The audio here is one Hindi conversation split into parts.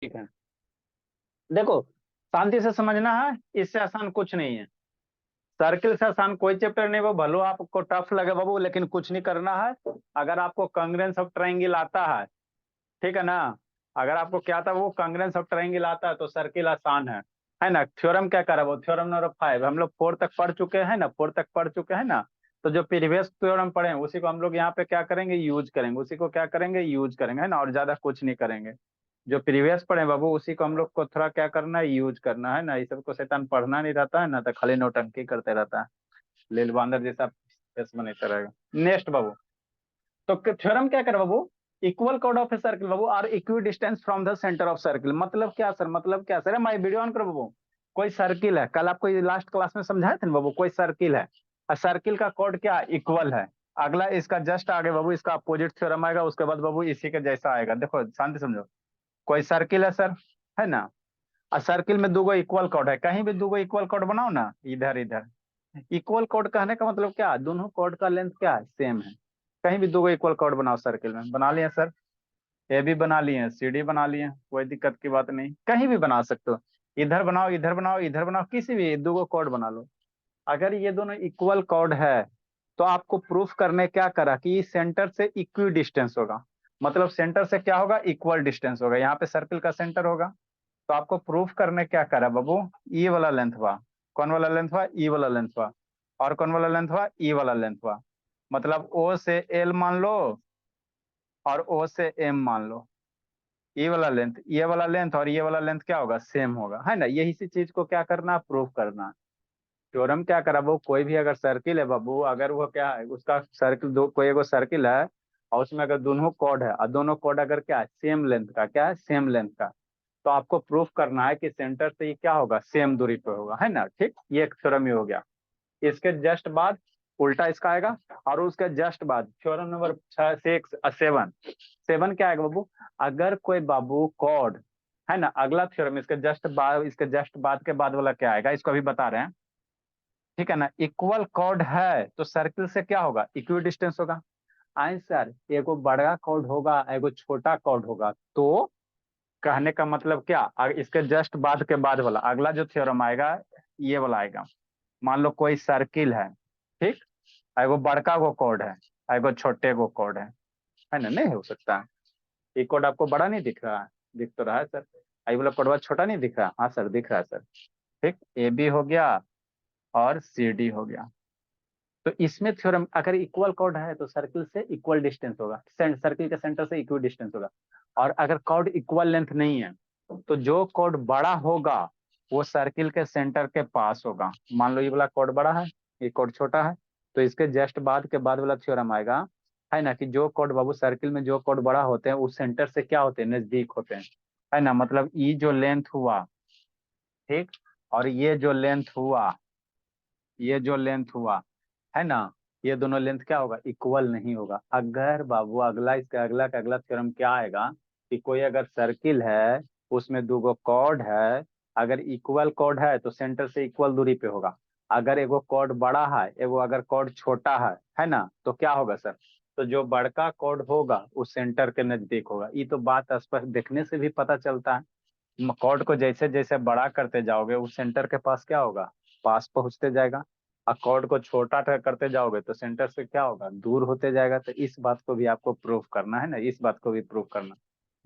ठीक है। देखो, शांति से समझना है, इससे आसान कुछ नहीं है। सर्किल से आसान कोई चैप्टर नहीं। वो भलो आपको टफ लगे बाबू, लेकिन कुछ नहीं करना है। अगर आपको कांग्रेंस ऑफ ट्रायंगल आता है, ठीक है ना, अगर आपको क्या आता है वो कांग्रेंस ऑफ ट्रायंगल आता है तो सर्किल आसान है ना। थ्योरम क्या करा, वो थ्योरम नंबर 5 हम लोग 4 तक पढ़ चुके हैं ना, 4 तक पढ़ चुके हैं ना। तो जो प्रीवियस थ्योरम पढ़े हैं उसी को हम लोग यहाँ पे क्या करेंगे, यूज करेंगे। उसी को क्या करेंगे, यूज करेंगे, है ना, और ज्यादा कुछ नहीं करेंगे। जो प्रीवियस पढ़े बाबू उसी को हम लोग को थोड़ा क्या करना है, यूज करना है ना। इस सबको शैतान पढ़ना नहीं रहता है ना, तो खाली नौटंकी करते रहता है। लील बांदर जैसा फेस बनाते रहेगा। नेक्स्ट बाबू, तो थ्योरम क्या कर बाबू, equal chord of a circle बाबू are equidistance from the centre of circle. मतलब क्या सर, मतलब क्या सर, मैं वीडियो ऑन करो बाबू। कोई सर्किल है, कल आपको लास्ट क्लास में समझाए थे ना बाबू, कोई सर्किल है और सर्किल का कॉर्ड क्या इक्वल है। अगला इसका जस्ट आगे बाबू इसका अपोजिट थ्योरम आएगा, उसके बाद बाबू इसी के जैसा आएगा। देखो शांति समझो, कोई सर्किल है सर, है ना, और सर्किल में दो इक्वल कॉर्ड है। कहीं भी दो इक्वल कॉर्ड बनाओ ना, इधर इधर। इक्वल कॉर्ड कहने का मतलब क्या, दोनों कॉर्ड का लेंथ क्या है, सेम है। कहीं भी दो इक्वल कॉर्ड बनाओ सर्किल में, बना लिए सर। ए भी बना लिए, सी डी बना लिए, कोई दिक्कत की बात नहीं, कहीं भी बना सकते हो। इधर बनाओ, इधर बनाओ, इधर बनाओ, किसी भी दो कॉर्ड बना लो। अगर ये दोनों इक्वल कॉर्ड है तो आपको प्रूफ करने क्या करा कि सेंटर से इक्वी डिस्टेंस होगा। मतलब सेंटर से क्या होगा, इक्वल डिस्टेंस होगा। यहाँ पे सर्किल का सेंटर होगा। तो आपको प्रूफ करने क्या करा बाबू, ई वाला लेंथ हुआ। कौन वाला लेंथ हुआ, ई वाला लेंथ हुआ। और कौन वाला लेंथ हुआ, ई वाला लेंथ हुआ। मतलब ओ से एल मान लो और ओ से एम मान लो। ये वाला लेंथ, ये वाला लेंथ और ये वाला लेंथ क्या होगा, सेम होगा, है ना। यही सी चीज को क्या करना, प्रूफ करना। थ्योरम क्या करा वो, कोई भी अगर सर्किल है बाबू, अगर वो क्या है उसका सर्किल, दो कोई एगो सर्किल है और उसमें अगर दोनों कॉर्ड है और दोनों कॉर्ड अगर क्या है, सेम लेंथ का, क्या है, सेम लेंथ का, तो आपको प्रूफ करना है कि सेंटर से ये क्या होगा, सेम दूरी पे होगा, है ना। ठीक, ये एक थ्योरम ही हो गया। इसके जस्ट बाद उल्टा इसका आएगा। और उसके जस्ट बाद थ्योरम नंबर 7 7 क्या आएगा बाबू, अगर कोई बाबू कॉर्ड, है ना, अगला थ्योरम इसके जस्ट बाद, इसके जस्ट बाद के बाद वाला क्या आएगा, इसको अभी बता रहे हैं। ठीक है ना, इक्वल कॉर्ड है तो सर्किल से क्या होगा, इक्वी डिस्टेंस होगा। आए सर, एगो बड़ा कॉर्ड होगा, एगो छोटा कॉर्ड होगा, तो कहने का मतलब क्या, इसके जस्ट बाद के बाद वाला अगला जो थ्योरम आएगा, ये वाला आएगा। मान लो कोई सर्किल है, ठीक, एगो बड़का गो कॉर्ड है, एगो छोटे गो कॉर्ड है ना, नहीं हो सकता। ये कोड आपको बड़ा नहीं दिख रहा है, दिख तो रहा है सर। आई वाला कोडवा छोटा नहीं दिख रहा, हाँ सर दिख रहा है सर। ठीक, ए बी हो गया और सी डी हो गया। तो इसमें थ्योरम अगर इक्वल कॉर्ड है तो सर्किल से इक्वल डिस्टेंस होगा, सर्किल के सेंटर से इक्वल डिस्टेंस होगा। और अगर कॉर्ड इक्वल लेंथ नहीं है तो जो कॉर्ड बड़ा होगा वो सर्किल के सेंटर के पास होगा। मान लो ये वाला कॉर्ड बड़ा है, ये कॉर्ड छोटा है, तो इसके जस्ट बाद के बाद वाला थ्योरम आएगा, है ना, कि जो कॉर्ड बाबू सर्किल में जो कॉर्ड बड़ा होते हैं वो सेंटर से क्या होते हैं, नजदीक होते हैं, है ना। मतलब ये जो लेंथ हुआ, ठीक, और ये जो लेंथ हुआ, ये जो लेंथ हुआ, है ना, ये दोनों लेंथ क्या होगा, इक्वल नहीं होगा। अगर बाबू अगला, इसका अगला का अगला थ्योरम क्या आएगा, कि कोई अगर सर्किल है उसमें दो गो कॉर्ड है, अगर इक्वल कॉर्ड है तो सेंटर से इक्वल दूरी पे होगा। अगर एगो कॉर्ड बड़ा है, एगो अगर कॉर्ड छोटा है ना, तो क्या होगा सर, तो जो बड़का कॉर्ड होगा वो सेंटर के नजदीक होगा। ये तो बात स्पष्ट देखने से भी पता चलता है। कॉर्ड को जैसे जैसे बड़ा करते जाओगे वो सेंटर के पास क्या होगा, पास पहुंचते जाएगा। अकॉर्ड को छोटा करते जाओगे तो सेंटर से क्या होगा, दूर होते जाएगा। तो इस बात को भी आपको प्रूफ करना है ना, इस बात को भी प्रूफ करना।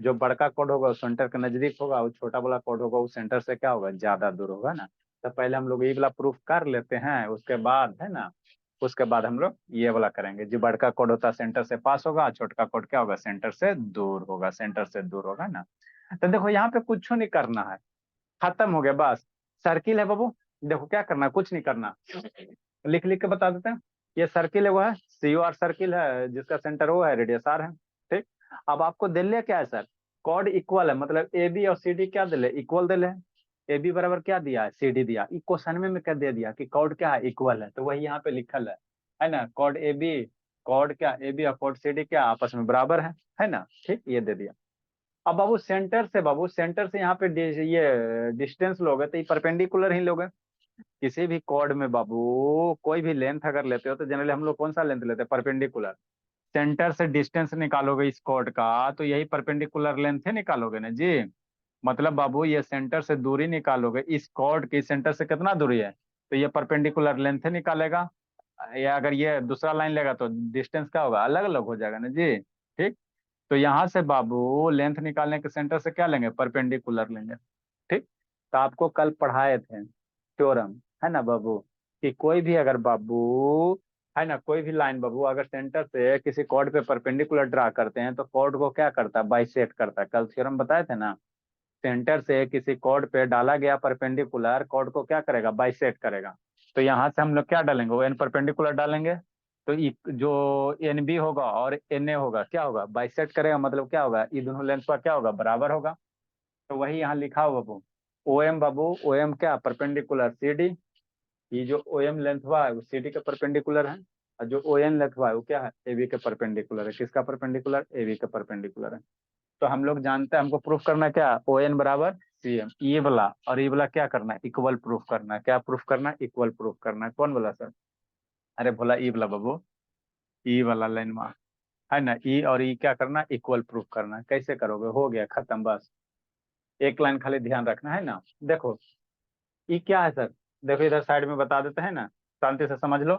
जो बड़का कॉर्ड होगा वो सेंटर के नजदीक होगा, वो छोटा वाला कॉर्ड होगा वो सेंटर से क्या होगा, ज्यादा दूर होगा ना। तो पहले हम लोग ये वाला प्रूफ कर लेते हैं, उसके बाद है ना, उसके बाद हम लोग ये वाला करेंगे। जो बड़का कॉर्ड होता है सेंटर से पास होगा, छोटका कॉर्ड क्या होगा, सेंटर से दूर होगा, सेंटर से दूर होगा ना। तो देखो यहाँ पे कुछ नहीं करना है, खत्म हो गया बस। सर्किल है बाबू, देखो क्या करना है, कुछ नहीं करना, लिख लिख के बता देते हैं। ये सर्किल है, वो है सी यू आर सर्किल है, जिसका सेंटर वो है, रेडियस आर है। ठीक, अब आपको दे लिया क्या है सर, कॉर्ड इक्वल है, मतलब ए बी और सी डी क्या दिले, इक्वल दिले। ए बी बराबर क्या दिया है, सी डी दिया। ई क्वेश्चन में क्या दे दिया कि कॉर्ड क्या है, इक्वल है, तो वही यहाँ पे लिखल है ना। कॉर्ड ए बी, कॉर्ड क्या ए बी और कॉर्ड सी डी क्या आपस में बराबर है ना। ठीक, ये दे दिया। अब बाबू सेंटर से, बाबू सेंटर से यहाँ पे ये डिस्टेंस लोगे तो ये परपेंडिकुलर ही लोगे। किसी भी कॉर्ड में बाबू कोई भी लेंथ अगर लेते हो तो जनरली हम लोग कौन सा लेंथ लेते हैं, परपेंडिकुलर। सेंटर से डिस्टेंस निकालोगे इस कॉर्ड का तो यही परपेंडिकुलर लेंथ है, निकालोगे ना जी। मतलब बाबू ये सेंटर से दूरी निकालोगे, इस कॉर्ड की सेंटर से कितना दूरी है, तो ये परपेंडिकुलर लेंथ निकालेगा। या अगर ये दूसरा लाइन लेगा तो डिस्टेंस क्या होगा, अलग अलग हो जाएगा ना जी। ठीक। तो यहाँ से बाबू लेंथ निकालने के सेंटर से क्या लेंगे, परपेंडिकुलर लेंगे। ठीक। तो आपको कल पढ़ाए थे थ्योरम, है ना बाबू, कि कोई भी अगर बाबू, है ना, कोई भी लाइन बाबू अगर सेंटर से किसी कॉर्ड पे परपेंडिकुलर ड्रा करते हैं तो कॉर्ड को क्या करता है, बाइसेक्ट करता है। कल थ्योरम बताए थे ना, सेंटर से किसी कॉर्ड पे डाला गया परपेंडिकुलर कॉर्ड को क्या करेगा, बाइसेक्ट करेगा। तो यहाँ से हम लोग क्या डालेंगे, वो एन परपेंडिकुलर डालेंगे। तो जो एन बी होगा और एन ए होगा क्या होगा, बाइसेक्ट करेगा, मतलब क्या होगा, ये दोनों लेंथ का क्या होगा, बराबर होगा। तो वही यहाँ लिखा हुआ बाबू, ओ एम बाबू, ओ एम क्या, परपेंडिकुलर सी डी। ये जो ओ एम लेंथ हुआ है वो सी डी के परपेंडिकुलर है, और जो ओ एन लेंथ हुआ है वो क्या है, ए बी के परपेंडिकुलर है। किसका परपेंडिकुलर, ए बी के परपेंडिकुलर है। तो हम लोग जानते हैं हमको प्रूफ करना क्या, ओ एन बराबर सी एम, ये वाला और ये वाला क्या करना है, इक्वल प्रूफ करना है। क्या प्रूफ करना है, इक्वल प्रूफ करना है। कौन बोला सर, अरे बोला ई वाला बाबू, ई वाला लाइन में, है ना, ई और ई क्या करना, इक्वल प्रूफ करना है। कैसे करोगे, हो गया खत्म बस। एक लाइन खाली ध्यान रखना है ना। देखो ई क्या है सर, देखो इधर साइड में बता देते हैं ना, शांति से समझ लो।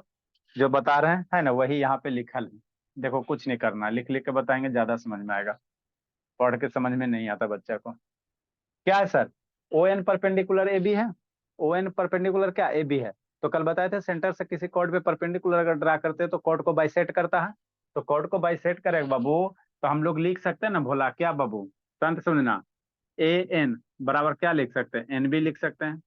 जो बता रहे हैं है ना वही यहाँ पे लिखल है। देखो कुछ नहीं करना, लिख लिख के बताएंगे ज्यादा समझ में आएगा, पढ़ के समझ में नहीं आता बच्चा को। क्या है sir, O N perpendicular A B है। ओ एन परपेंडिकुलर क्या, ए बी है। तो कल बताए थे सेंटर से किसी कॉर्ड पे परपेंडिकुलर अगर ड्रा करते हैं तो कॉर्ड को बाइसेट करता है। तो कॉर्ड को बाइसेट करेगा बाबू, तो हम लोग लिख सकते हैं ना भोला, क्या बाबू, तुरंत सुनना, ए एन बराबर क्या लिख सकते हैं, एन बी लिख सकते हैं।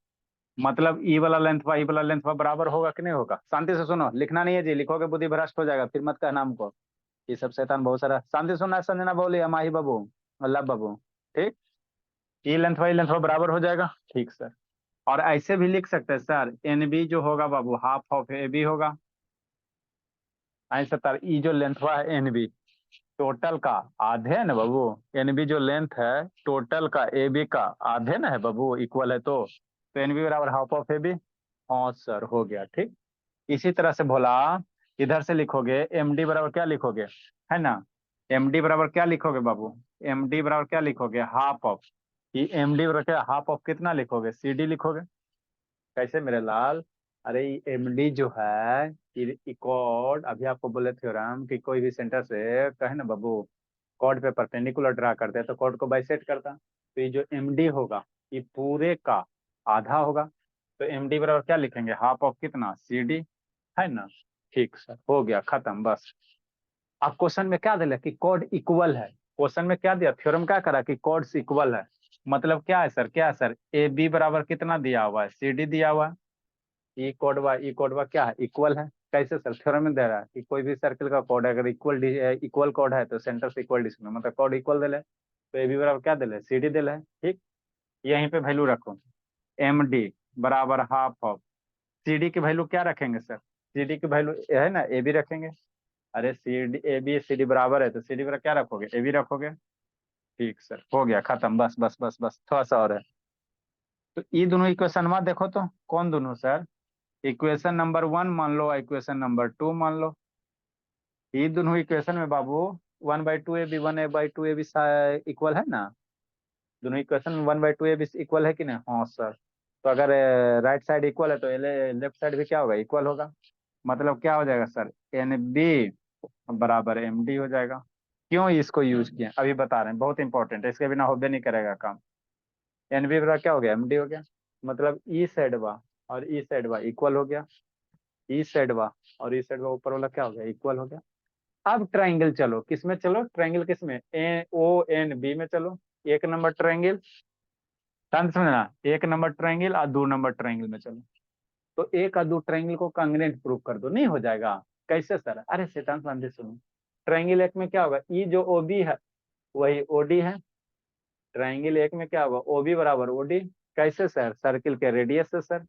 मतलब ई वाला लेंथ ई वाला लेंथ बराबर होगा कि नहीं होगा। शांति से सुनो, लिखना नहीं है जी, लिखोगे बुद्धि भ्रष्ट हो जाएगा, फिर मत कहना हमको ये सब शैतान बहुत सारा। शांति से सुनना, संजना बोली, माही बाबू, अल्लाह बाबू। ठीक। ई लेंथ बराबर हो जाएगा। ठीक सर। और ऐसे भी लिख सकते हैं सर, एन बी जो होगा बाबू हाफ ऑफ ए बी होगा। ऐसे सर ई जो लेंथ है एन बी टोटल का आधे है ना बाबू, एन बी जो लेंथ है टोटल का ए बी का आधे ना है बाबू, इक्वल है तो एन बी बराबर हाफ ऑफ ए बी। हाँ सर हो गया। ठीक। इसी तरह से बोला, इधर से लिखोगे एम डी बराबर क्या लिखोगे, है ना, एम डी बराबर क्या लिखोगे बाबू, एम डी बराबर क्या लिखोगे, हाफ ऑफ, ये एम डी बराबर क्या, हाफ ऑफ कितना लिखोगे, सी डी लिखोगे। कैसे मेरे लाल, अरे एम डी जो है कॉर्ड, अभी आपको बोले थ्योरम कि कोई भी सेंटर से कहे ना बाबू कॉर्ड पे परपेंडिकुलर ड्रा करते हैं तो कॉर्ड को बाइसेट करता। तो ये जो एम डी होगा ये पूरे का आधा होगा। तो एम डी बराबर क्या लिखेंगे, हाफ ऑफ कितना, सी डी, है ना। ठीक सर हो गया खत्म बस। अब क्वेश्चन में क्या दिया कि कॉर्ड इक्वल है, क्वेश्चन में क्या दिया, थ्योरम क्या करा कि कॉर्ड्स इक्वल है। मतलब क्या है सर, क्या है सर, ए बी बराबर कितना दिया हुआ है, सी डी दिया हुआ है। ई कोड वा क्या है, इक्वल है। कैसे सर, थ्योरम में दे रहा है कि कोई भी सर्किल का कोड अगर इक्वल कोड है तो सेंटर से इक्वल डिस्टेंस, मतलब कोड इक्वल दिले, तो ए बी बराबर क्या दिले, सी डी दिले। ठीक। यहीं पे वैल्यू रखो, एम डी बराबर हाफ ऑफ, सी डी की वैल्यू क्या रखेंगे सर, सी डी की वैल्यू है ना ए बी रखेंगे। अरे C D, A B C D बराबर है तो सी डी बराबर क्या रखोगे, ए बी रखोगे। ठीक सर हो गया खत्म बस बस बस बस, थोड़ा सा और है। तो ये दोनों इक्वेशन में देखो तो कौन दोनों सर, इक्वेशन नंबर 1 मान लो, इक्वेशन नंबर 2 मान लो। ये दोनों इक्वेशन में बाबू 1/2 A B 1/2 A B equal है ना। दोनों इक्वेशन में 1/2 ए बी इक्वल है कि नहीं, हाँ सर। तो अगर राइट साइड इक्वल है तो लेफ्ट साइड भी क्या होगा, इक्वल होगा। मतलब क्या हो जाएगा सर, एन बी बराबर एम डी हो जाएगा। क्यों इसको यूज किए अभी बता रहे हैं, बहुत इंपॉर्टेंट है, इसके बिना होबे नहीं करेगा काम। एन बी बराबर क्या हो गया, एम डी हो गया। मतलब ई साइड वा और ई साइड वा इक्वल हो गया, ई साइड वा और ई साइड वा ऊपर वाला क्या हो गया, इक्वल हो गया। अब ट्राइंगल चलो, किस में चलो, ट्राइंगल किस में, ए ओ एन बी में चलो। एक नंबर ट्राइंगल, ध्यान से समझना, एक नंबर ट्राइंगल और 2 नंबर ट्राइंगल में चलो। तो एक और दो ट्राइंगल को कांग्रेंट प्रूव कर दो, नहीं हो जाएगा। कैसे सर, अरे शैतान समझे सुनो, ट्राइंगल एक में क्या होगा, ई जो ओ बी है वही ओ डी है। ट्राइंगल एक में क्या होगा, ओ बी बराबर ओ डी। कैसे सर, सर्किल के रेडियस से सर।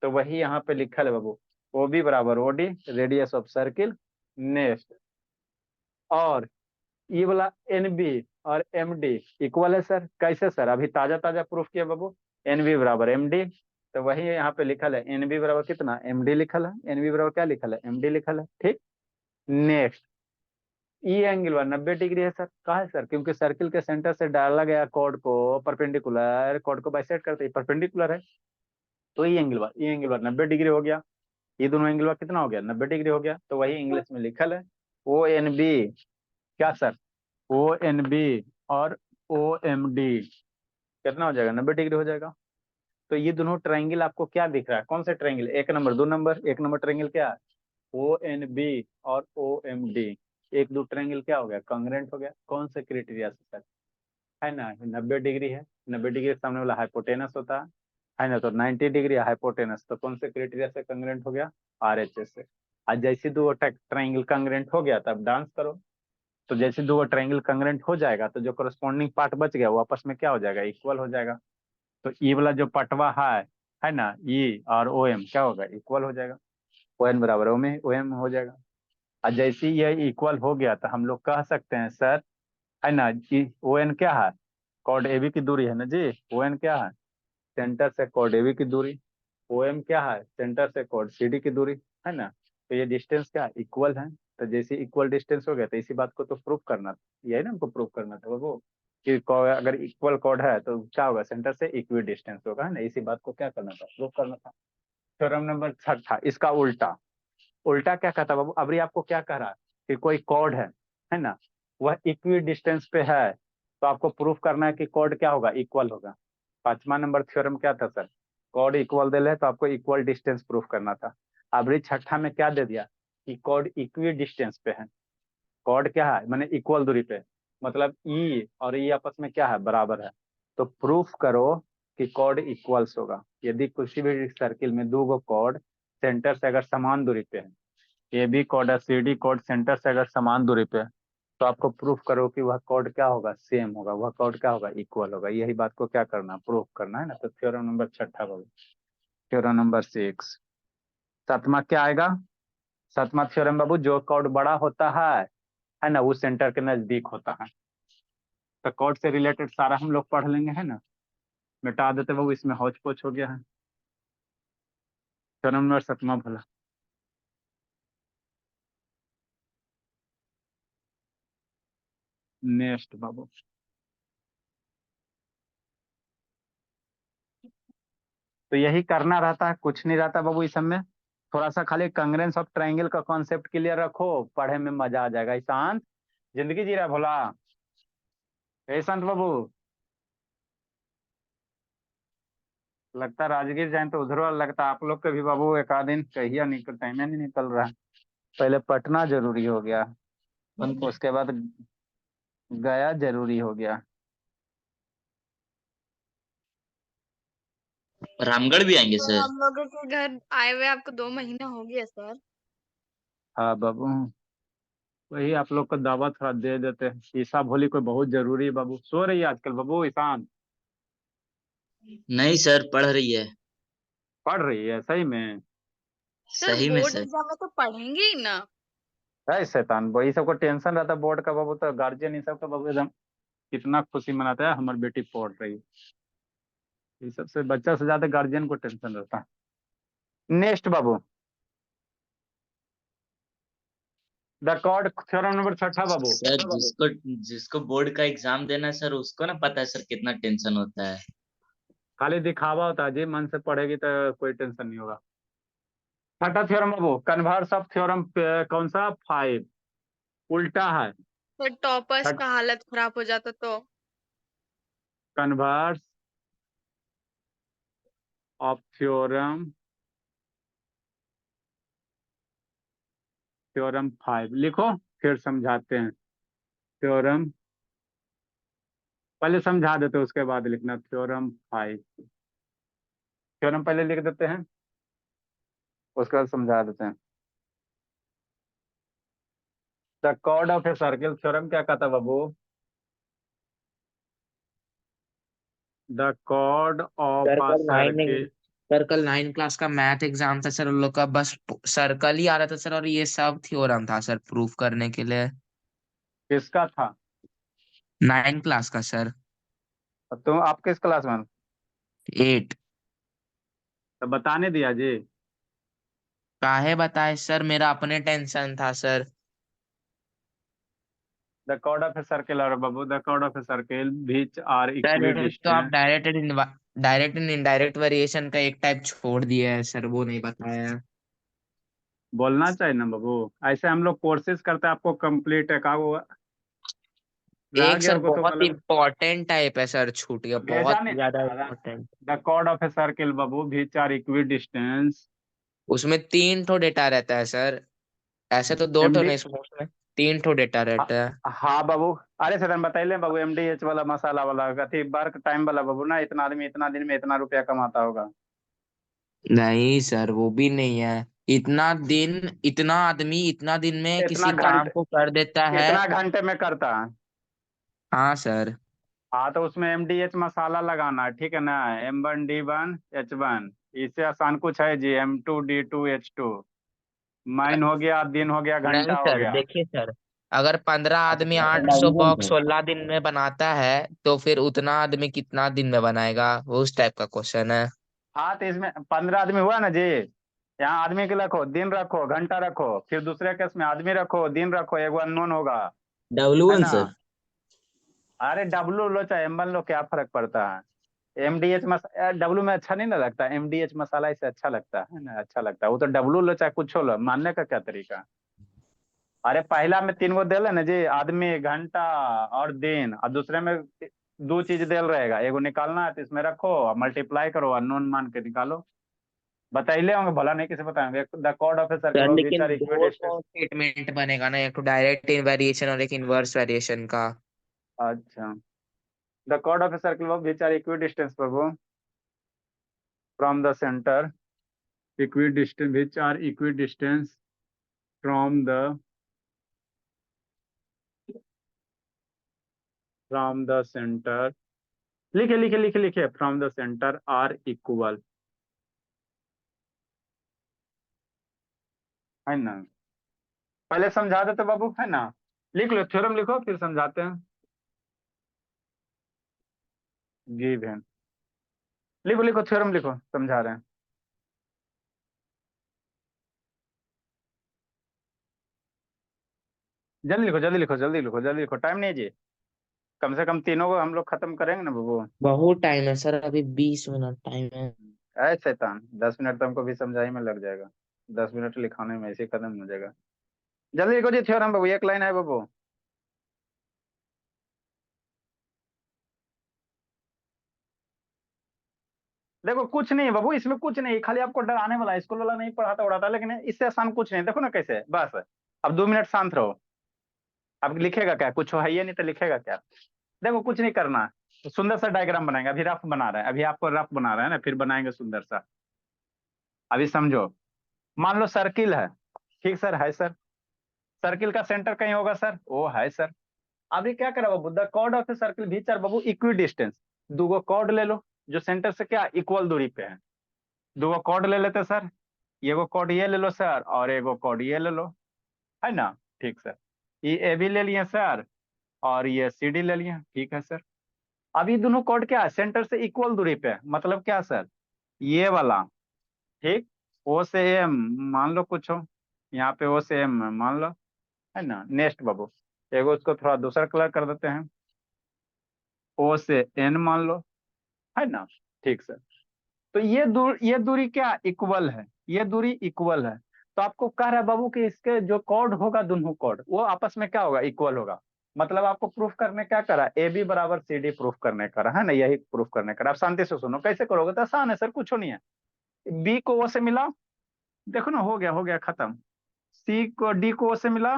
तो वही यहाँ पे लिखा है बाबू, ओ बी बराबर O D, radius of circle. Next, और ये वाला एन बी और एम डी इक्वल है सर। कैसे सर, अभी ताजा ताजा प्रूफ किया बाबू, एन बी बराबर एम डी। तो वही यहाँ पे लिखल है एन बी बराबर कितना, एम डी लिखल है, एन बी बराबर क्या लिखल है, एम डी लिखल है। ठीक। नेक्स्ट, ई एंगल 90 डिग्री है सर। कहा है सर? क्योंकि सर्किल के सेंटर से डाला गया कॉर्ड को परपेंडिकुलर, कॉर्ड को बाइसेक्ट करते ही परपेंडिकुलर है, तो ई एंगल 90 डिग्री हो गया। ये दोनों एंगल कितना हो गया? 90 डिग्री हो गया। तो वही इंग्लिश में लिखल है ओ एन बी। क्या सर? ओ एन बी और ओ एम डी कितना हो जाएगा? 90 डिग्री हो जाएगा। तो ये दोनों ट्राइंगल आपको क्या दिख रहा है? कौन से triangle? 1 number, 2 number. 1 number triangle क्या है? ओ एन बी और ओ एम डी। एक दो ट्राइंगल क्या हो गया? कॉन्ग्रुएंट हो गया। कौन से क्राइटेरिया से सर? है ना, 90 डिग्री है, 90 डिग्री के सामने वाला हाइपोटेनस होता है ना? तो 90 डिग्री हाइपोटेनस, तो कौन से क्राइटेरिया से कॉन्ग्रुएंट हो गया? आरएचएस से। आज जैसे दो ट्राइंगल कॉन्ग्रुएंट हो गया तब डांस करो। तो जैसे दो ट्राइंगल कॉन्ग्रुएंट हो जाएगा तो जो करस्पॉन्डिंग पार्ट बच गया वो आपस में क्या हो जाएगा? इक्वल हो जाएगा। तो ई वाला जो पटवा है ना, ई और ओ एम क्या होगा? इक्वल हो जाएगा। ओ एन बराबर ओ एम हो जाएगा। और जैसे ही ये इक्वल हो गया तो हम लोग कह सकते हैं सर, है ना, कि ओ एन क्या है? कॉर्ड ए बी की दूरी है ना जी। ओ एन क्या है? सेंटर से कॉर्ड ए बी की दूरी। ओ एम क्या है? सेंटर से कॉर्ड सी डी की दूरी, है ना? तो ये डिस्टेंस क्या इक्वल है। तो जैसे इक्वल डिस्टेंस हो गया तो इसी बात को तो प्रूफ करना था, यही ना हमको प्रूफ करना था वो, कि अगर इक्वल कॉर्ड है तो क्या होगा? सेंटर से इक्वी डिस्टेंस होगा, है ना? इसी बात को क्या करना था? प्रूफ करना था। थ्योरम नंबर 6 इसका उल्टा। उल्टा क्या कहता है बाबू? अभी आपको क्या कह रहा है कि कोई कॉर्ड है ना, वह इक्वी डिस्टेंस पे है, तो आपको प्रूफ करना है कि कॉर्ड क्या होगा? इक्वल होगा। 5वां नंबर थ्योरम क्या था सर? कॉर्ड इक्वल दे रहे तो आपको इक्वल डिस्टेंस प्रूफ करना था। अभी 6 में क्या दे दिया? कि कॉर्ड इक्वी डिस्टेंस पे है। कॉर्ड क्या है? माने इक्वल दूरी पे, मतलब ई और ई आपस में क्या है? बराबर है। तो प्रूफ करो कि कॉर्ड इक्वल्स होगा। यदि किसी भी सर्किल में दो गो कॉर्ड सेंटर से अगर समान दूरी पे है, ए बी कॉर्ड और सी डी कॉर्ड सेंटर से अगर समान दूरी पे है, तो आपको प्रूफ करो कि वह कॉर्ड क्या होगा? सेम होगा। वह कॉर्ड क्या होगा? इक्वल होगा। यही बात को क्या करना? प्रूफ करना है ना। तो थ्योरम नंबर 6 बाबू। Theorem number 6। 7वां क्या आएगा? 7वां थ्योरम बाबू, जो कॉर्ड बड़ा होता है ना, वो सेंटर के नजदीक होता है। तो कॉर्ड से रिलेटेड सारा हम लोग पढ़ लेंगे, है ना? मिटा देते बाबू, इसमें हौच पोच हो गया है। थ्योरम नंबर 7वां भला। नेक्स्ट बाबू। तो यही करना रहता है, कुछ नहीं रहता बाबू इस सब में। थोड़ा सा खाली कांग्रेंस ऑफ ट्राइंगल का कॉन्सेप्ट क्लियर रखो, पढ़े में मजा आ जाएगा। ईशांत जिंदगी जी रहा है भोला। ईशांत बाबू, लगता है राजगीर जाए तो उधर वाला लगता है। आप लोग के भी बाबू एक आध दिन कहिया निकल, टाइम नहीं निकल रहा है। पहले पटना जरूरी हो गया, उसके बाद गया जरूरी हो गया। रामगढ़ भी आएंगे तो सर? हम लोगों के घर आए हुए आपको 2 महीने हो गए सर। हाँ बाबू, वही आप लोग का दावा थोड़ा दे देते हैं। ईसा भोली कोई बहुत जरूरी है बाबू। सो रही है आजकल बाबू ईशान? नहीं सर, पढ़ रही है। पढ़ रही है सही में? सर सही में बोर्ड सर। एग्जाम में तो पढ़ेंगे ही ना। है शैतान, वही सबको टेंशन रहता है बोर्ड का बाबू। तो गार्जियन इन सब का बाबू एकदम कितना खुशी मनाता है हमारी बेटी पढ़ रही है। ये सबसे बच्चा से ज्यादा गार्जियन को टेंशन रहता है। नेक्स्ट बाबू, द कॉर्ड थ्योरम नंबर 6 बाबू। सर जिसको जिसको बोर्ड का एग्जाम देना है सर, उसको ना पता है सर कितना टेंशन होता है। खाली दिखावा होता है जी, मन से पढ़ेगी तो कोई टेंशन नहीं होगा। 6 theorem Babu, converse of theorem कौन सा? 5। उल्टा है। फिर टॉपर्स का हालत खराब हो जाता तो। कन्वर्स ऑफ थ्योरम, थ्योरम 5 लिखो, फिर समझाते हैं। थ्योरम पहले समझा देते हैं, उसके बाद लिखना थ्योरम 5। थ्योरम पहले लिख देते हैं, उसके बाद समझा देते हैं। The chord of a circle theorem क्या कहता है बाबू? The chord sir of a कल नाइन सर्किल। सर कल 9 क्लास का मैथ एग्जाम था सर, उन लोग का बस सर्कल ही आ रहा था सर, और ये सब थ्योरम था सर प्रूफ करने के लिए। किसका था? 9 क्लास का सर। तुम आप किस क्लास में? 8। तो बताने दिया जी। काहे बताए सर, मेरा अपने टेंशन था sir. The chord of a circle और बाबू the chord of a circle which are sir तो आप equidistant. Direct and indirect variation का एक टाइप छोड़ दिया है सर, वो नहीं बताया है। बोलना चाहिए ना बाबू, ऐसे हम लोग कोर्सेज करते हैं, आपको कंप्लीट है का वो रह एक गया सर होगा तो बहुत मतलब इंपॉर्टेंट टाइप है सर, छूट गया, भेजा बहुत ज्यादा नहीं। Important. The chord of a circle बाबू विच आर इक्विडिस्टेंस। उसमें 3 ठो डेटा रहता है सर, ऐसे तो 2 ठो एमडी, नहीं, उसमें 3 ठो डेटा रहता है। हाँ बाबू। अरे सर बताइए बाबू, एमडीएच वाला मसाला वाला अथी वर्क टाइम वाला बाबू ना, इतना आदमी इतना दिन में इतना रुपया कमाता होगा। नहीं सर वो भी नहीं है। इतना दिन, इतना आदमी इतना दिन में इतना किसी काम घंटे, को कर देता है। इतना घंटे में करता है। हाँ सर। हाँ तो उसमें एमडीएच मसाला लगाना है, ठीक है ना। M1D1H1, इससे आसान कुछ है जी, M2D2H2। माइन हो गया, दिन हो गया, नहीं घंटा हो सर गया। देखिए सर, अगर 15 आदमी अच्छा 800 बॉक्स 16 दिन में बनाता है तो फिर उतना आदमी कितना दिन में बनाएगा, वो उस टाइप का क्वेश्चन है। हाँ तो इसमें 15 आदमी हुआ ना जी। यहाँ आदमी के रखो, दिन रखो, घंटा रखो, फिर दूसरे केस में आदमी रखो, दिन रखो, एगो अननोन होगा। है W1 ना। सर। अरे डब्लू लो चाहे M1 लो, क्या फर्क पड़ता है। एमडीएच डब्लू में अच्छा नहीं ना लगता, एमडीएच मसाला इससे अच्छा लगता है ना, अच्छा लगता है वो तो। डब्लू लो चाहे कुछ लो, मानने का क्या तरीका। अरे पहला में 3 गो दिल है ना जी, आदमी, घंटा और दिन, और दूसरे में 2 चीज दिल रहेगा, एगो निकालना है तो इसमें रखो और मल्टीप्लाई करो, अननोन मान के निकालो। बताइले होंगे, भला नहीं किसे बताएंगे। The chord of a sir circle of which लेकिन आर दो इक्विडिस्टेंस। तो स्टेटमेंट बनेगा ना, एक तो डायरेक्ट वेरिएशन और एक इनवर्स वेरिएशन का। अच्छा, the chord of a circle of which are equidistance प्रभु from the centre, equidistant which are equidistance from the center, लिखे लिखे लिखे लिखे, from the centre are equal, है ना। पहले समझा देते बाबू, है ना। लिख लो, थ्योरम लिखो फिर समझाते हैं। गिवन, लिखो लिखो थ्योरम लिखो, समझा रहे हैं। जल्दी लिखो जल्दी लिखो जल्दी लिखो जल्दी लिखो, टाइम नहीं है जी। कम से कम तीनों को हम लोग खत्म करेंगे ना बाबू। बहुत टाइम है सर, अभी 20 मिनट टाइम है। ऐ शैतान, 10 मिनट तो हमको भी समझाई में लग जाएगा, 10 मिनट लिखाने में ऐसे खत्म हो जाएगा। जल्दी लिखो जी थ्योरम बाबू, एक लाइन है बाबू। देखो कुछ नहीं है बाबू, इसमें कुछ नहीं, खाली आपको डराने वाला है, स्कूल वाला नहीं पढ़ाता उड़ाता, लेकिन इससे आसान कुछ नहीं। देखो ना कैसे, बस अब 2 मिनट शांत रहो। अब लिखेगा क्या, कुछ है ये नहीं तो लिखेगा क्या। देखो कुछ नहीं करना, तो सुंदर सा डायग्राम बनाएंगे, अभी रफ बना रहे हैं, अभी आपको रफ बना रहे हैं ना, फिर बनाएंगे सुंदर सा। अभी समझो, मान लो सर्किल है, ठीक सर, है सर। सर्किल का सेंटर कहीं होगा सर, वो है सर। अभी क्या करा बाबू, the chord of a circle which are बाबू इक्वी डिस्टेंस। दूगो कॉर्ड ले लो जो सेंटर से क्या इक्वल दूरी पे है। दूगो कॉर्ड ले लेते सर, एगो कॉर्ड ये ले लो सर, और एगो कॉर्ड ये ले लो, है ना। ठीक सर, ये ए बी ले लिए सर, और ये सी डी ले लिए, ठीक है सर। अब ये दोनों कॉर्ड क्या है, सेंटर से इक्वल दूरी पे है, मतलब क्या सर, ये वाला, ठीक। ओ से एम मान लो कुछ हो, यहाँ पे ओ से एम मान लो, है ना। नेक्स्ट बाबू, एगो उसको थोड़ा दूसरा कलर कर देते हैं, ओ से एन मान लो, है ना। ठीक सर, तो ये दूरी क्या इक्वल है, ये दूरी इक्वल है। तो आपको कह रहा है बाबू कि इसके जो कॉर्ड होगा, दोनों कॉर्ड वो आपस में क्या होगा, इक्वल होगा। मतलब आपको प्रूफ करने क्या करा, ए बी बराबर सी डी प्रूफ करने करा, है ना, यही प्रूफ करने करा। आप शांति से सुनो, कैसे करोगे, तो आसान है सर, कुछ नहीं है। बी को ओ से मिला, देखो ना, हो गया खत्म। सी को डी को ओ से मिला,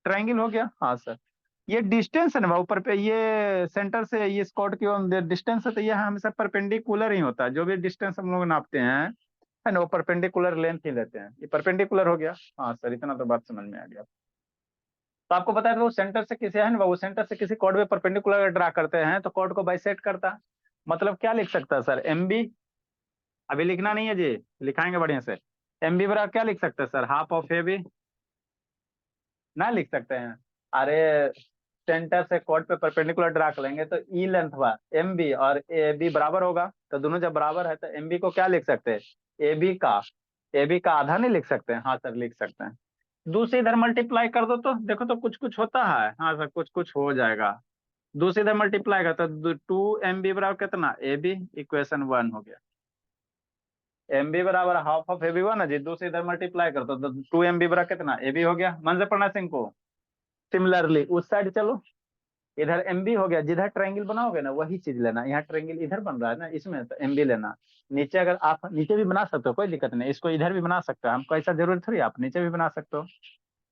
ट्रायंगल हो गया, हाँ सर। ये डिस्टेंस है ना ऊपर पे, ये सेंटर से ये स्कॉट की डिस्टेंस है, तो ये हमेशा परपेंडिकुलर ही होता है, जो भी डिस्टेंस हम लोग नापते हैं, है ना, वो परपेंडिकुलर लेंथ ही लेते हैं। ये परपेंडिकुलर हो गया, हाँ सर, इतना तो बात समझ में आ गया। तो आपको पता है वो सेंटर से किसी, है ना, वो सेंटर से किसी कॉर्ड पे परपेंडिकुलर ड्रा करते हैं तो कॉर्ड को बाइसेक्ट करता है। मतलब क्या लिख सकता है सर, एम बी, अभी लिखना नहीं है जी, लिखाएंगे बढ़िया से। एम बी बराबर क्या लिख सकते हैं sir, half of A B, ना लिख सकते हैं। अरे सेंटर से कॉर्ड पे परपेंडिकुलर ड्रा करेंगे तो ई लेंथ हुआ एम बी और ए बी बराबर होगा, तो दोनों जब बराबर है तो एम बी को क्या लिख सकते हैं, ए बी का, ए बी का आधा नहीं लिख सकते हैं, हाँ सर लिख सकते हैं। दूसरे इधर मल्टीप्लाई कर दो तो देखो तो कुछ कुछ होता है। हाँ सर, कुछ कुछ हो जाएगा। दूसरे इधर मल्टीप्लाई कर तो 2mb बराबर कितना, ए बी, इक्वेशन 1 हो गया। mb बराबर हाफ ऑफ ए बी हुआ ना जी, दूसरे इधर मल्टीप्लाई कर दो तो 2mb बराबर कितना, ए बी हो गया। मन से पढ़ना सिंह को। सिमिलरली उस साइड चलो, इधर एमबी हो गया, जिधर ट्रायंगल बनाओगे ना वही चीज लेना। यहाँ ट्रायंगल इधर बन रहा है ना इसमें, तो एमबी लेना। नीचे अगर आप नीचे भी बना सकते हो, कोई दिक्कत नहीं, इसको इधर भी बना सकते हो, हमको ऐसा जरूरी थोड़ी, आप नीचे भी बना सकते हो,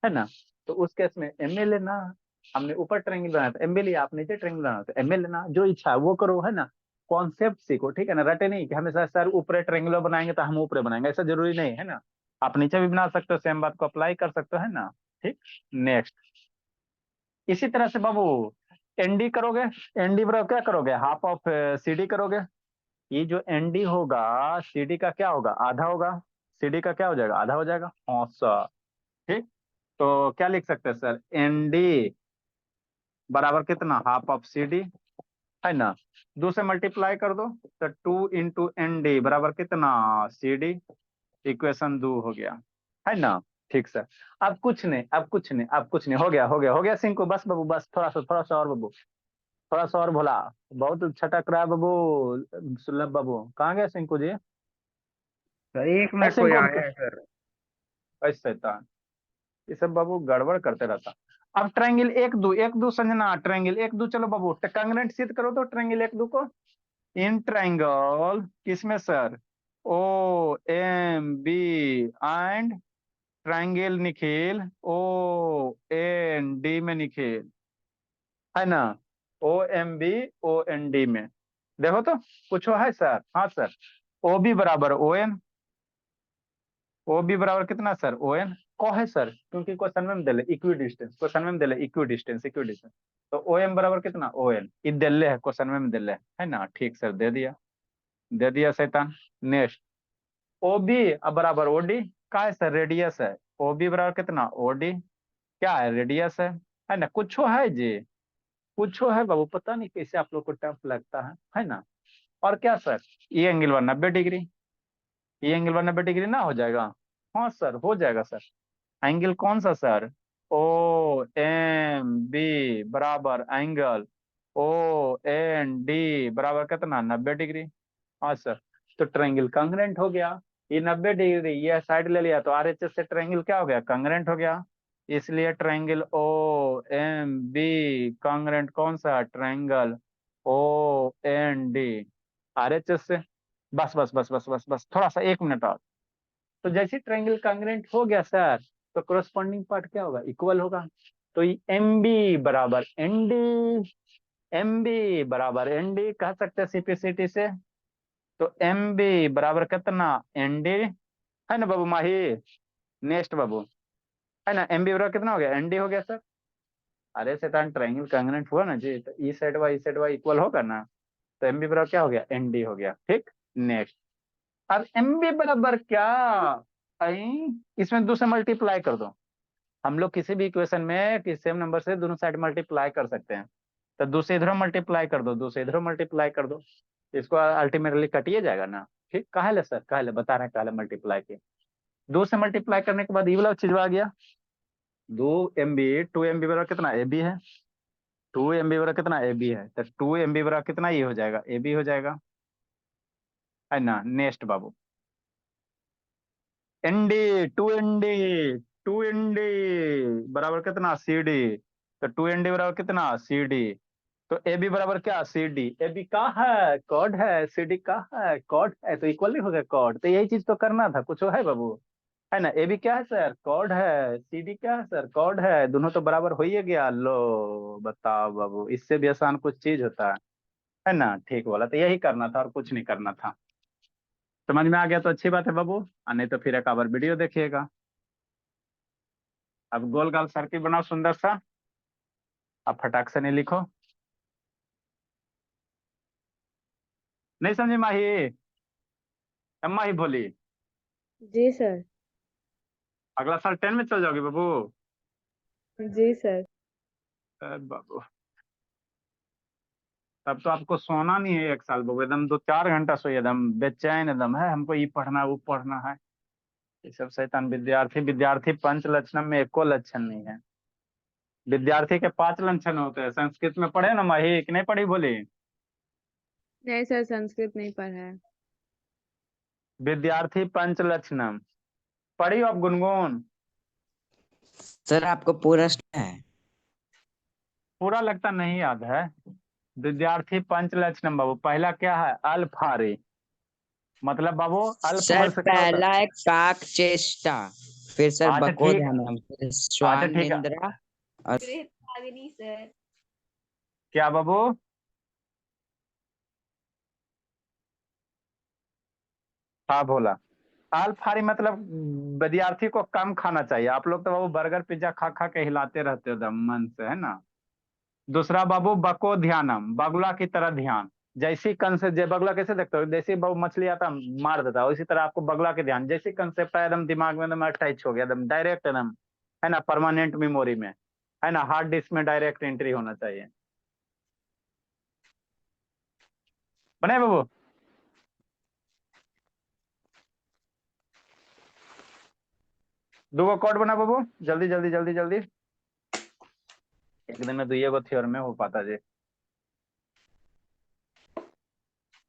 है ना। तो उस केस में एमए लेना। हमने ऊपर ट्रायंगल बनाया तो एमबी लिया, आप नीचे ट्रायंगल बनाना तो एमए लेना। जो इच्छा है वो करो, है ना। कॉन्सेप्ट सीखो, ठीक है ना। रटे नहीं कि हमेशा सर ऊपर ट्रायंगल बनाएंगे तो हम ऊपर बनाएंगे, ऐसा जरूरी नहीं है ना। आप नीचे भी बना सकते हो, सेम बात को अप्लाई कर सकते हो, है ना। ठीक। नेक्स्ट, इसी तरह से बाबू एनडी करोगे। एनडी बराबर क्या करोगे, हाफ ऑफ सीडी करोगे। ये जो एनडी होगा सीडी का क्या होगा, आधा होगा। सीडी का क्या हो जाएगा, आधा हो जाएगा। हाँ सर। ठीक। तो क्या लिख सकते हैं सर, एनडी बराबर कितना, हाफ ऑफ सीडी, है ना। 2 से मल्टीप्लाई कर दो तो 2 × ND बराबर कितना, CD, इक्वेशन 2 हो गया, है ना। ठीक सर। अब कुछ नहीं, अब कुछ नहीं, अब कुछ नहीं, हो गया हो गया हो गया सिंह को, बस बाबू बस, थोड़ा सा और बाबू, थोड़ा सा और भोला। बहुत छटक रहा है बाबू। सुलभ बाबू कहाँ गए सिंकू जी। सर 1 मिनट, कोई सिंकू आया है सर। ऐसे शैतान, ये सब बाबू गड़बड़ करते रहता। अब ट्रायंगल एक दो संजना, ट्रायंगल एक दो, चलो बाबू कंग्रेंट सिद्ध करो तो ट्रायंगल एक दो को। इन ट्रायंगल किसमें sir, OMB and triangle Nikhil, OND में निखिल, है ना। OMB OND में देखो तो कुछ है सर। हाँ सर, OB बराबर ON, OB बराबर कितना सर, ON को है सर, क्योंकि क्वेश्चन में दिले इक्वी डिस्टेंस, क्वेश्चन में दिले इक्वी डिस्टेंस, इक्वी डिस्टेंस। तो OM बराबर कितना, ON ये दिले है, क्वेश्चन में दिले है ना। ठीक सर, दे दिया शैतान। नेक्स्ट, OB अब बराबर OD का है सर, रेडियस है। OB बराबर कितना, OD क्या है, रेडियस है ना। कुछ है जी, कुछ है बाबू, पता नहीं कैसे आप लोग को टफ लगता है ना। और क्या सर, ये एंगल 190 डिग्री, ये एंगल 190 डिग्री ना हो जाएगा। हाँ सर हो जाएगा सर। एंगल कौन सा सर, OMB बराबर एंगल OND बराबर कितना, 90 डिग्री। हाँ सर। तो ट्रायंगल कांग्रेंट हो गया। ये 90 डिग्री ये साइड ले लिया तो RHS से ट्रायंगल क्या हो गया, कांग्रेंट हो गया। इसलिए ट्रायंगल OMB कांग्रेंट कौन सा, ट्रायंगल OND RHS से। बस बस बस बस बस बस, थोड़ा सा 1 मिनट और। तो जैसे ट्रायंगल कांग्रेंट हो गया सर, तो कोरस्पॉन्डिंग पार्ट क्या होगा, इक्वल होगा। तो ये MB बराबर ND, MB बराबर ND कह सकते हैं सिंपलिसिटी से। तो MB बराबर कितना, ND, है ना बाबू माही। नेक्स्ट बाबू, है ना, MB बराबर कितना हो गया, ND हो गया सर। अरे शैतान, ट्रायंगल कांग्रेंट हुआ ना जी, तो ई साइड वाई इक्वल होगा ना। तो MB बराबर क्या हो गया, ND हो गया। ठीक। नेक्स्ट, अब MB बराबर क्या, इसमें 2 से मल्टीप्लाई कर दो। हम लोग किसी भी इक्वेशन में किसी सेम नंबर से दोनों साइड मल्टीप्लाई कर सकते हैं। तो 2 से इधर मल्टीप्लाई कर दो, 2 से इधर मल्टीप्लाई कर दो, इसको अल्टीमेटली कटिए जाएगा ना। ठीक, काहे ले सर, काहे ले बता रहे हैं, काहे मल्टीप्लाई के। 2 से मल्टीप्लाई करने के बाद ये वाला चीज आ गया, 2 MB बराबर कितना, AB है। 2 MB बराबर कितना, AB है। तो 2 MB बराबर कितना, ये हो जाएगा, AB हो जाएगा, है ना। नेक्स्ट बाबू, ND, 2ND बराबर कितना, CD। तो 2ND बराबर कितना, CD। तो AB बराबर क्या, CD। AB का है, कॉर्ड है। CD का है, कॉर्ड है। तो इक्वल नहीं हो गया कॉर्ड। तो यही चीज तो करना था, कुछ है बाबू, है ना। AB क्या है सर, कॉर्ड है। CD क्या है सर, कॉर्ड है। दोनों तो बराबर हो ही गया। लो बताओ बाबू, इससे भी आसान कुछ चीज होता है ना। ठीक बोला, तो यही करना था और कुछ नहीं करना था। समझ में आ गया तो अच्छी बात है बाबू, और नहीं तो फिर एक बार वीडियो देखिएगा। अब गोल गाल सर्किल बनाओ सुंदर सा। अब फटाक से नहीं लिखो, नहीं समझे माही, अम्मा ही बोली। जी सर। अगला साल 10 में चल जाओगी बाबू। जी सर। बाबू तब तो आपको सोना नहीं है 1 साल बाबू, एकदम 2-4 घंटा सोइए, एकदम बेचैन, एकदम है हमको ये पढ़ना है वो पढ़ना है। ये सब शैतान विद्यार्थी पंच लक्षणम में एको लक्षण नहीं है। विद्यार्थी के 5 लक्षण होते हैं। संस्कृत में पढ़े ना माही कि नहीं पढ़ी बोली? नहीं सर, संस्कृत नहीं पढ़ा है। विद्यार्थी पंच लक्षणम पढ़ी हो आप गुनगुन? सर आपको पूरा है? पूरा लगता नहीं याद है। विद्यार्थी पंच लक्षणम बाबू, पहला क्या है? अल्फारी, मतलब बाबू अल्फ सर वर्ड से क्या होता है? पहला है काक चेष्टा, फिर सर अच्छा ठीक, बकोध्यानम, फिर अच्छा श्वान ठीक है। निंद्रा और सर क्या बाबू? हाँ बोला। अल्फारी मतलब विद्यार्थी को कम खाना चाहिए। आप लोग तो बाबू बर्गर पिज्जा खा खा के हिलाते रहते हो दम मन से, है ना। दूसरा बाबू बको ध्यानम, बगुला की तरह ध्यान। जैसी कंसेप्ट, बगुला कैसे देखते हो? जैसे बाबू मछली आता मार देता है, उसी तरह आपको बगुला के ध्यान जैसी कंसेप्ट है एकदम दिमाग में एकदम अटैच हो गया एकदम डायरेक्ट एकदम, है ना, परमानेंट मेमोरी में, है ना, हार्ड डिस्क में डायरेक्ट एंट्री होना चाहिए। बने बाबू? दो कोड बना बाबू, जल्दी जल्दी जल्दी जल्दी। एक दिन में दुइये गो थ्योरम में हो पाता जी।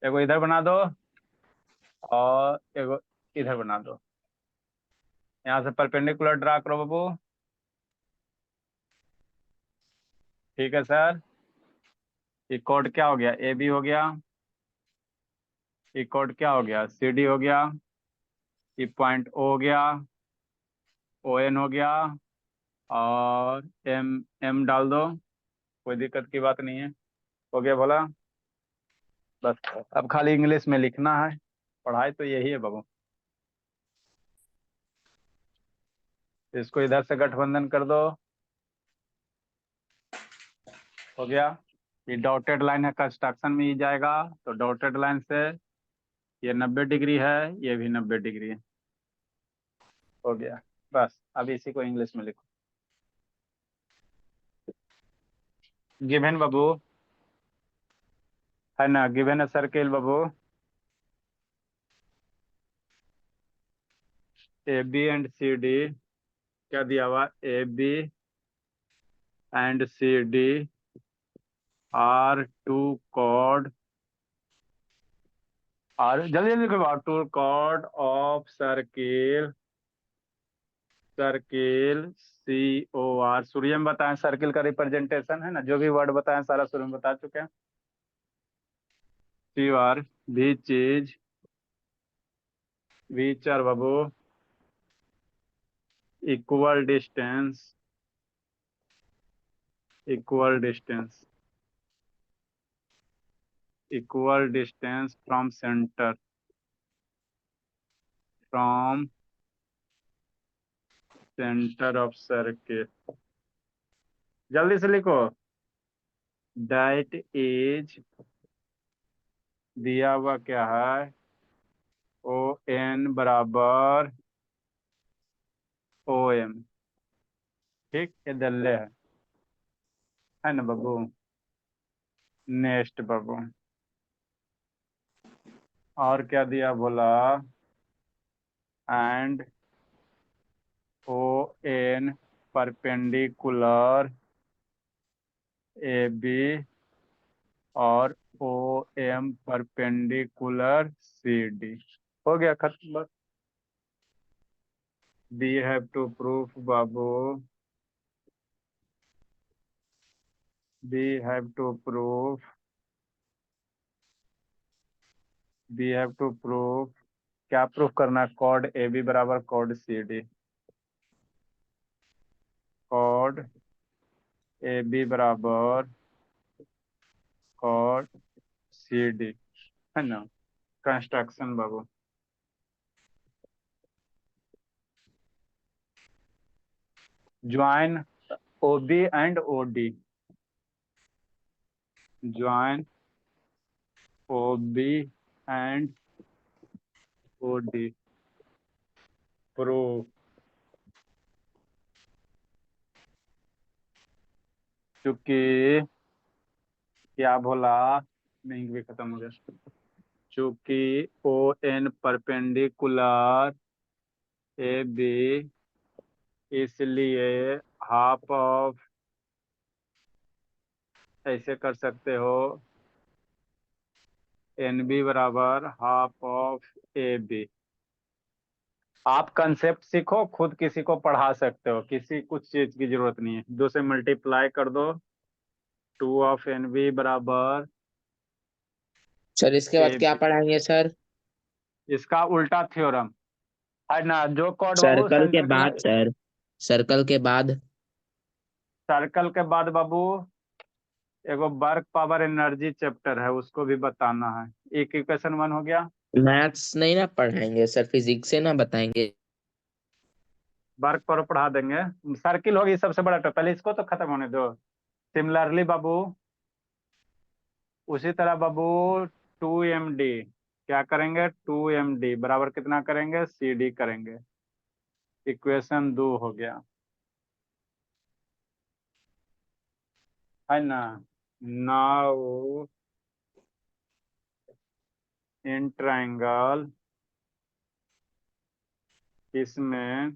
एगो इधर बना दो और एगो इधर बना दो। यहाँ से परपेंडिकुलर ड्रा करो बाबू। ठीक है सर। ये कोड क्या हो गया? ए बी हो गया। ये कोड क्या हो गया? सी डी हो गया। ये पॉइंट ओ हो गया, ओ एन हो गया, और एम एम डाल दो, कोई दिक्कत की बात नहीं है। हो गया बोला? बस अब खाली इंग्लिश में लिखना है। पढ़ाई तो यही है बाबू। इसको इधर से गठबंधन कर दो। हो गया। ये डॉटेड लाइन है, कंस्ट्रक्शन में ही जाएगा, तो डॉटेड लाइन से ये 90 डिग्री है, ये भी 90 डिग्री है। हो गया। बस अब इसी को इंग्लिश में लिखो। गिवन बाबू, है ना, गिवन है सर्किल बाबू, A B and C D. क्या दिया हुआ? A B and C D are two chord, और जल्दी जल्दी लिखो, two chord of circle, circle C O R. सूर्य में बताएं सर्किल का रिप्रेजेंटेशन, है ना, जो भी वर्ड बताएं सारा सूर्य में बता चुके हैं। सी ओ आर भी चीज, विच आर बाबू equal distance, equal distance, equal distance from centre, from centre of circle. जल्दी से लिखो। दैट इज, दिया हुआ क्या है? ओ एन बराबर ओ एम। ठीक, ये दल्ले है ना बाबू। नेक्स्ट बाबू, और क्या दिया बोला? And O N perpendicular A B और O M perpendicular C D. हो गया खत्म बस। वी हैव टू प्रूफ बाबू, we have to proof, we have to proof. क्या प्रूफ करना है? कॉड ए बी बराबर कॉड सी डी, कॉड ए बी बराबर कॉड सी डी, है ना। कंस्ट्रक्शन बाबू, join O B and O D, join O B and O D, proof. चूंकि क्या बोला? नहीं भी खत्म हो गया। चूंकि O N perpendicular A B, इसलिए हाफ ऑफ, ऐसे कर सकते हो, एन बी बराबर हाफ ऑफ ए बी। आप कंसेप्ट सीखो, खुद किसी को पढ़ा सकते हो, किसी कुछ चीज की जरूरत नहीं है। 2 से मल्टीप्लाई कर दो, 2 ऑफ एन बी बराबर सर इसके ए बाद क्या बी। पढ़ाएंगे सर? इसका उल्टा थ्योरम है ना, जो कॉड बाबू सर्कल के संस्कृत में। बाद सर, सर्कल के बाद। सर्कल के बाद बाबू एगो वर्क पावर एनर्जी चैप्टर है, उसको भी बताना है। एक इक्वेशन 1 हो गया। मैथ्स नहीं ना पढ़ाएंगे सर, फिजिक्स से ना बताएंगे? वर्क पावर पढ़ा देंगे। सर्किल होगी सबसे बड़ा टॉपिक, पहले इसको तो खत्म होने दो। सिमिलरली बाबू, उसी तरह बाबू 2md, क्या करेंगे, 2md बराबर कितना करेंगे, cd करेंगे। इक्वेशन 2 हो गया, है ना। नाउ इन ट्रायंगल, इसमें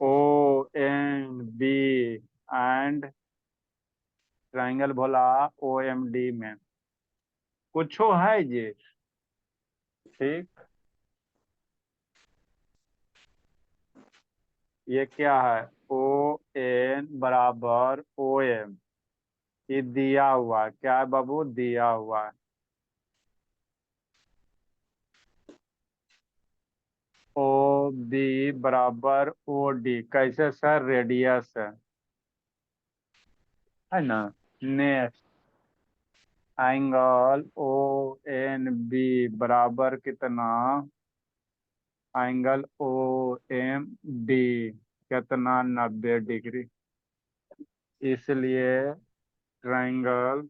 O N B and triangle बोला ओ एम डी में कुछ है जी, ठीक। ये क्या है, ओ एन बराबर ओ एम, ये दिया हुआ है, क्या है बाबू, दिया हुआ है। ओ बी बराबर ओ डी, कैसे सर, रेडियस है ना। Next angle O N B बराबर कितना, एंगल ओ एम डी कितना, 90 डिग्री। इसलिए triangle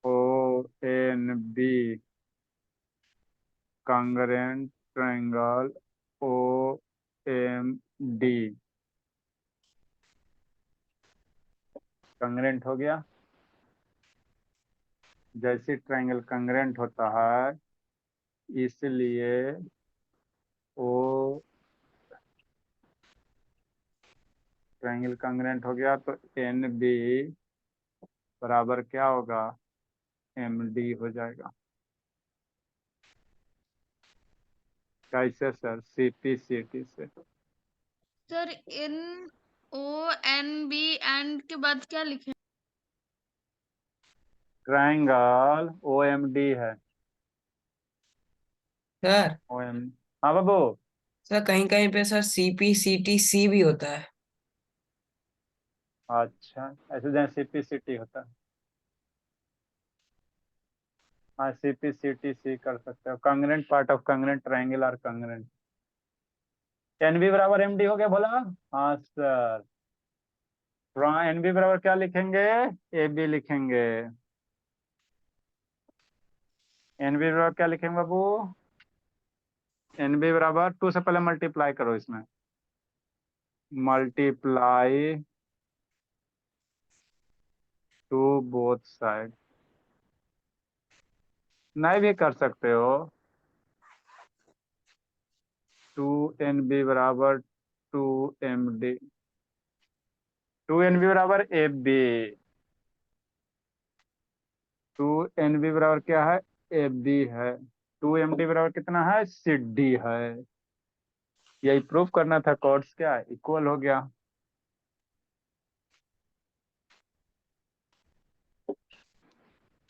O N B congruent triangle O M D congruent हो गया। जैसे ट्रायंगल कांग्रेंट होता है, इसलिए ओ ट्रायंगल कांग्रेंट हो गया, तो एन बी बराबर क्या होगा, एम डी हो जाएगा। कैसे सर, सी टी से। Sir in O N B and के बाद क्या लिखे? ट्रायंगल ओ एम डी है, सर ओ एम। हाँ बाबू। सर कहीं कहीं पे सर CPCTC भी होता है। अच्छा, ऐसे जैसे सीपीसीटी होता है। हाँ, सीपीसीटीसी कर सकते हो, congruent part of congruent triangle और कांग्रेंट। एन बी बराबर एम डी हो गया बोला। हाँ सर, एन बी बराबर क्या लिखेंगे, ए बी लिखेंगे। एन बी बराबर क्या लिखेंगे बाबू, एन बी बराबर 2 से पहले मल्टीप्लाई करो, इसमें मल्टीप्लाई टू बोथ साइड, नहीं भी कर सकते हो। 2nb बराबर 2md, 2nb बराबर ए बी, 2nb बराबर क्या है, ए बी है। 2md बराबर कितना है, सी डी है। यही प्रूफ करना था, कॉर्ड्स क्या इक्वल हो गया।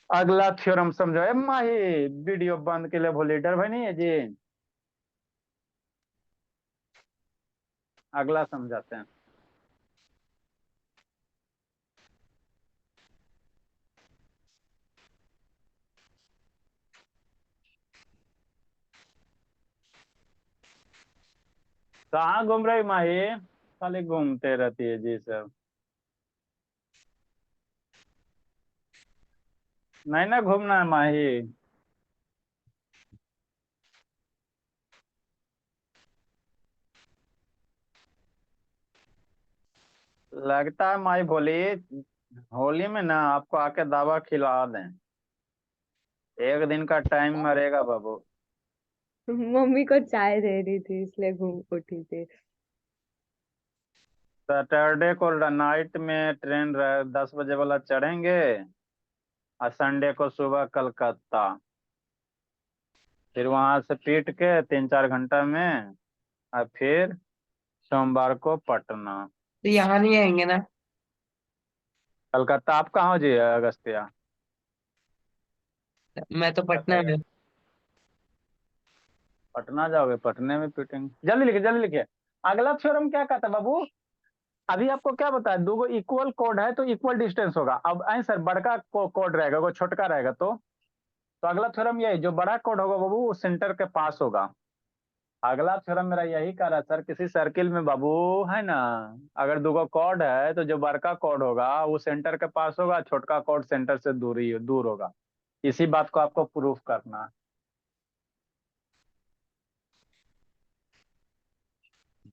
अगला थ्योरम समझो। माही वीडियो बंद के लिए वो लीडर भाई नहीं है जी, अगला समझाते हैं। कहाँ घूम रही माही, खाली घूमते रहती है जी सब। नहीं ना घूमना है माही। लगता है माई बोली, होली में ना आपको आके दावा खिला दें। एक दिन का टाइम मरेगा बाबू। मम्मी को चाय दे रही थी इसलिए घूम उठी थी। सैटरडे को नाइट में ट्रेन 10 बजे वाला चढ़ेंगे और संडे को सुबह कलकत्ता, फिर वहां से पीट के 3-4 घंटा में और फिर सोमवार को पटना। तो यहाँ नहीं आएंगे ना? कलकत्ता आप कहाँ हो जी अगस्त्या? मैं तो पटना में। पटना जाओगे, पटने में पीटेंगे। जल्दी लिखिए जल्दी लिखिए। अगला थ्योरम क्या कहता है बाबू? अभी आपको क्या बताया, दो इक्वल कोड है तो इक्वल डिस्टेंस होगा। अब आंसर बड़का कोड रहेगा, वो छोटका रहेगा तो अगला थ्योरम यही, जो बड़ा कोड होगा बाबू वो सेंटर के पास होगा। अगला थ्योरम मेरा यही कह रहा है सर, किसी सर्किल में बाबू है ना, अगर दो कोड है तो जो बड़का कोड होगा वो सेंटर के पास होगा, छोटका कोड सेंटर से दूर होगा। इसी बात को आपको प्रूफ करना है।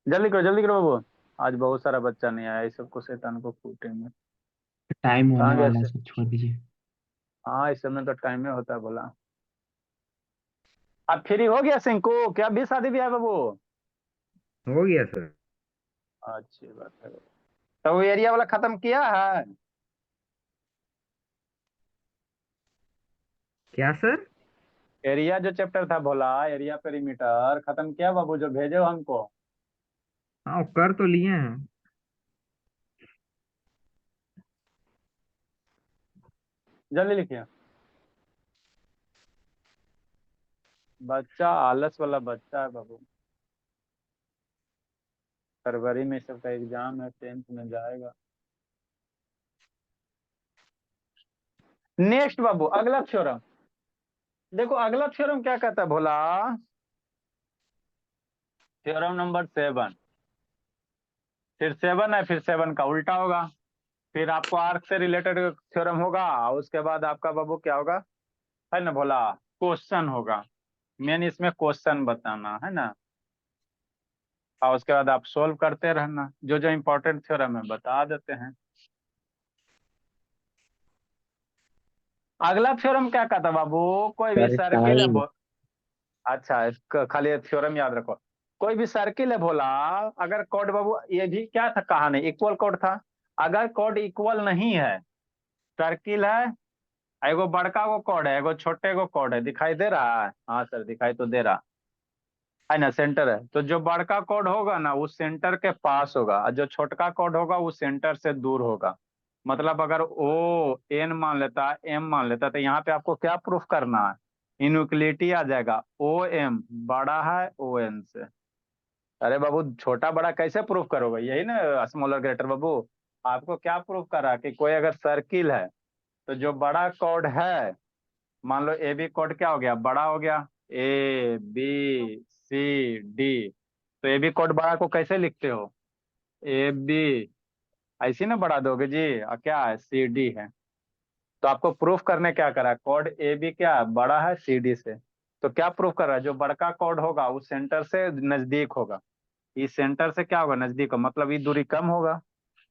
जल्दी करो बाबू, आज बहुत सारा बच्चा नहीं आया, इस सबको शैतान को कूटेंगे। टाइम होने कहाँ गया वाला है, से? सब छोड़ दीजिए। हाँ इस समय तो टाइम में होता है बोला। अब फ्री हो गया सिंकू, क्या भी शादी भी है बाबू? हो गया सर। अच्छी बात है। तो वो एरिया वाला खत्म किया है? क्या सर? एरिया जो चैप्टर था भोला, एरिया पेरीमीटर खत्म किया बाबू, जो भेजे हो हमको? हाँ वो कर तो लिए हैं। जल्दी लिखिए। बच्चा आलस वाला बच्चा है बाबू। फरवरी में सबका एग्जाम है, 10th में जाएगा। नेक्स्ट बाबू अगला थ्योरम देखो, अगला थ्योरम क्या कहता है भोला? Theorem number 7। फिर 7 है, फिर 7 का उल्टा होगा, फिर आपको आर्क से रिलेटेड थ्योरम होगा, उसके बाद आपका बाबू क्या होगा है ना भोला, क्वेश्चन होगा। मेन इसमें क्वेश्चन बताना है ना, और उसके बाद आप सोल्व करते रहना, जो जो इम्पोर्टेंट थ्योरम है बता देते हैं। अगला थ्योरम क्या कहता है बाबू? कोई भी सर सर्किल है टाइम। अच्छा खाली थ्योरम याद रखो। कोई भी सर्किल है भोला, अगर कोड बाबू ये भी क्या था कहानी, इक्वल कोड था। अगर कोड इक्वल नहीं है, सर्किल है, एगो बड़का को कोड है, एगो छोटे को कोड है, दिखाई दे रहा है? हाँ सर दिखाई तो दे रहा है ना, सेंटर है, तो जो बड़का कोड होगा ना वो सेंटर के पास होगा, और जो छोटका कोड होगा वो सेंटर से दूर होगा। मतलब अगर ओ एन मान लेता है, एम मान लेता है, तो यहाँ पे आपको क्या प्रूफ करना है? इनइक्वलिटी आ जाएगा, ओ एम बड़ा है ओ एन से। अरे बाबू छोटा बड़ा कैसे प्रूफ करोगे, यही ना स्मॉलर ग्रेटर बाबू। आपको क्या प्रूफ करा कि कोई अगर सर्किल है तो जो बड़ा कोड है, मान लो ए बी कोड क्या हो गया, बड़ा हो गया, ए बी सी डी, तो ए बी कोड बड़ा को कैसे लिखते हो? ए बी, ऐसी ना बढ़ा दोगे जी, और क्या है सी डी है। तो आपको प्रूफ करने क्या करा, कोड ए बी क्या है? बड़ा है सी डी से। तो क्या प्रूफ कर रहा है, जो बड़का कोड होगा वो सेंटर से नजदीक होगा, इस सेंटर से क्या होगा, नजदीक होगा, मतलब ये दूरी कम होगा,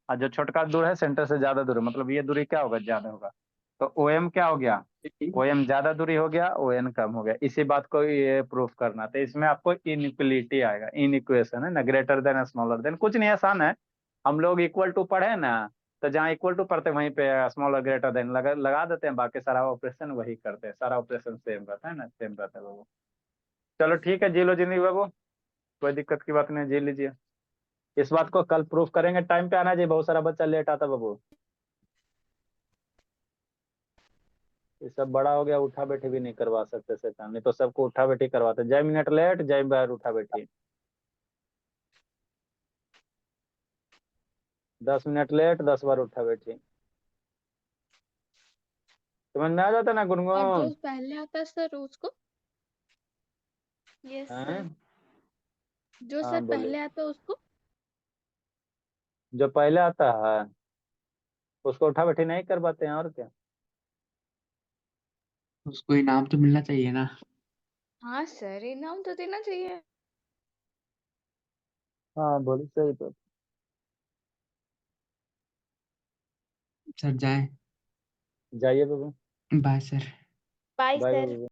और जो छोटका दूर है सेंटर से ज्यादा दूर है, मतलब ये दूरी क्या होगा, ज्यादा होगा। तो ओ एम क्या हो गया, ओ एम ज्यादा दूरी हो गया, ओ एन कम हो गया। इसी बात को ये प्रूफ करना, तो इसमें आपको इनइक्वलिटी आएगा, इन इक्वेशन है ना, ग्रेटर देन स्मॉलर देन, कुछ नहीं आसान है। हम लोग इक्वल टू पढ़े ना, तो जहाँ इक्वल टू पढ़ते हैं वहीं पे स्मॉलर ग्रेटर देन लगा देते हैं, बाकी सारा ऑपरेशन वही करते हैं, सारा ऑपरेशन सेम रहता है ना, सेम रहता है बाबू। चलो ठीक है, जी लो जिंदगी बाबू, कोई दिक्कत की बात नहीं, जी लीजिए। इस बात को कल प्रूफ करेंगे, टाइम पे आना चाहिए, बहुत सारा बच्चा लेट आता बाबू। ये सब बड़ा हो गया, उठा बैठी भी नहीं करवा सकते शैतान, नहीं तो सबको उठा बैठी करवाते, जय मिनट लेट जय बार उठा बैठी। 10 मिनट लेट 10 बार उठा बैठी। समझ में आ जाता ना और जो गुनगुन? पहले आता है सर उसको? यस हैं? सर। जो हाँ सर बोलिए। पहले आता है उसको? जो पहले आता है उसको उठा बैठी नहीं करवाते हैं, और क्या। उसको इनाम तो मिलना चाहिए ना। हाँ सर, इनाम तो देना चाहिए। हाँ बोली सही तो। सर जाए। जाइए बाबू। Bye sir. Bye bye sir. बाबू।